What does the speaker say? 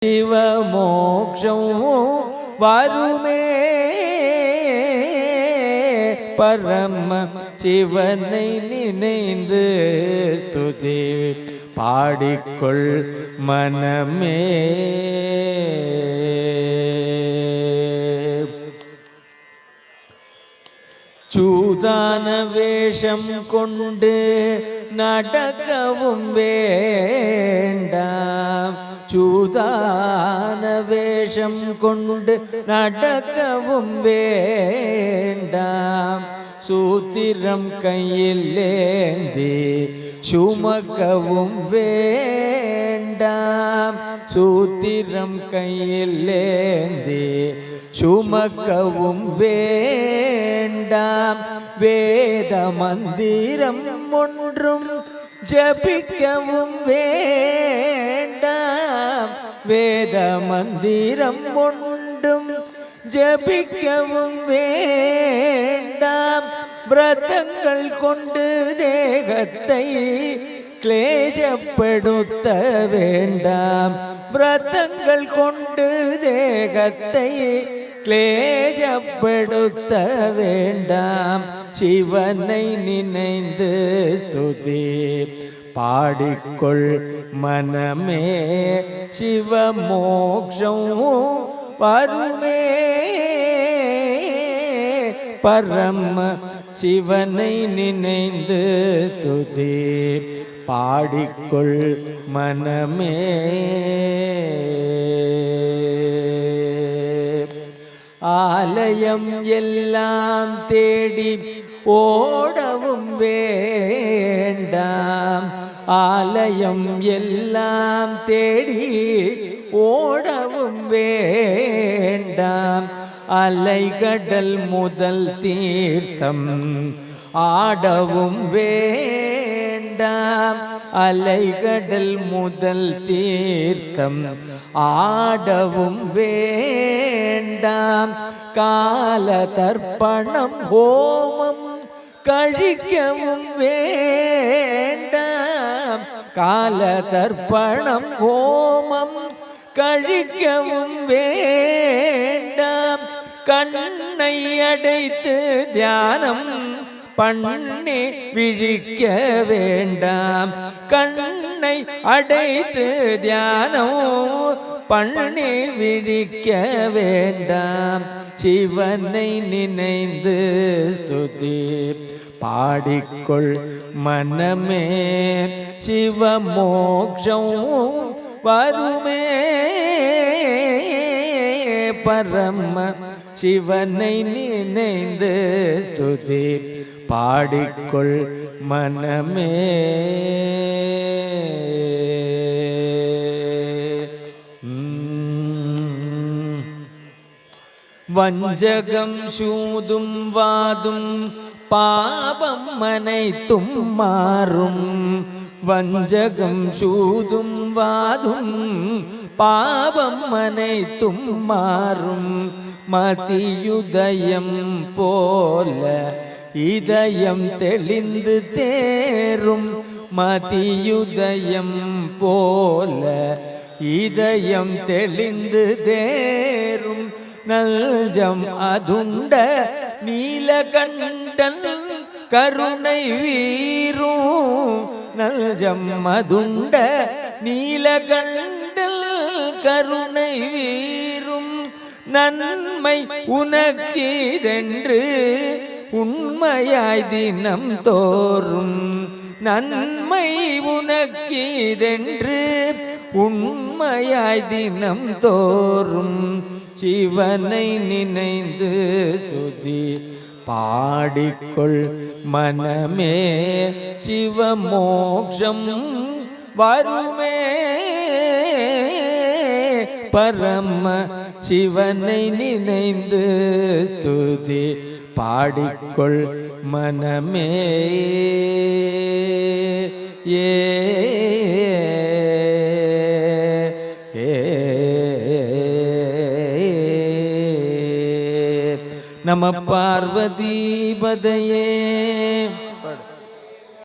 சிவமோக்ஷம் வருமே பரம சிவனை நினைந்து ஸ்துதி பாடிக்கொள் மனமே. சூதான வேஷம் கொண்டு நடக்கவும் வேண்டாம், சூதான வேஷம் கொண்டு நடக்கவும் வேண்டாம், சூத்திரம் கையில் ஏந்தி சுமக்கவும் வேண்டாம், சூத்திரம் கையில் ஏந்தி சுமக்கவும் வேண்டாம், வேத மந்திரம் ஒன்றும் ஜபிக்கவும் வேண்டாம், வேத மந்திரம் ஒன்றும் ஜபிக்கவும் வேண்டாம், விரதங்கள் கொண்டு தேகத்தை கிளேசப்படுத்த வேண்டாம், விரதங்கள் கொண்டு தேகத்தை கிளேசப்படுத்த வேண்டாம், சிவனை நினைந்து ஸ்துதி பாடிக்கொள் மனமே. சிவமோக்ஷம் வருமே பரம சிவனை நினைந்து ஸ்துதி பாடிக்கொள் மனமே. ஆலயம் எல்லாம் தேடி ஓடவும் வேண்டாம், ஆலயம் எல்லாம் தேடி ஓடவும் வேண்டாம், அலைகடல் முதல் தீர்த்தம் ஆடவும் வேண்டாம், அலைகடல் முதல் தீர்த்தம் ஆடவும் வேண்டாம், கால தர்ப்பணம் ஹோமம் கழிக்கவும் வேண்டாம், கால தர்ப்பணம் ஹோமம் கழிக்கவும் வேண்டாம், கண்ணை அடைத்து தியானம் பண்ணி விழிக்க வேண்டாம், கண்ணை அடைத்து தியானம் பண்ணி விழிக்க வேண்டாம், சிவனை நினைந்து ஸ்துதி பாடிக்கொள் மனமே. சிவமோக்ஷம் வருமே பரம சிவனை நினைந்து ஸ்துதி பாடிக்கொள் மனமே. வஞ்சகம் சூதும் வாதும் பாபம் அனைத்தும் மாறும், வஞ்சகம் சூதும் வாதும் பாபம் அனைத்தும் மாறும், மதியுதயம் போல இதயம் தெளிந்து தேரும், மதியுதயம் போல இதயம் தெளிந்து தேரும், நல்ஜம் அதுண்ட நீலகண்டன் கருணை வீரும், நல்ஜம் அதுண்ட நீலகண்டன் கருணை வீரும், நன்மை உனக்கிதென்று உண்மையாய் தினம் தோறும், நன்மை உனக்கிதென்று உண்மையாய் தினம் தோறும், சிவனை நினைந்து ஸ்துதி பாடிக்கொள் மனமே. சிவமோக்ஷம் வருமே பரம சிவனை நினைந்து ஸ்துதி பாடிக்கொள் மனமே. ஏ நம பார்வதி பதையே.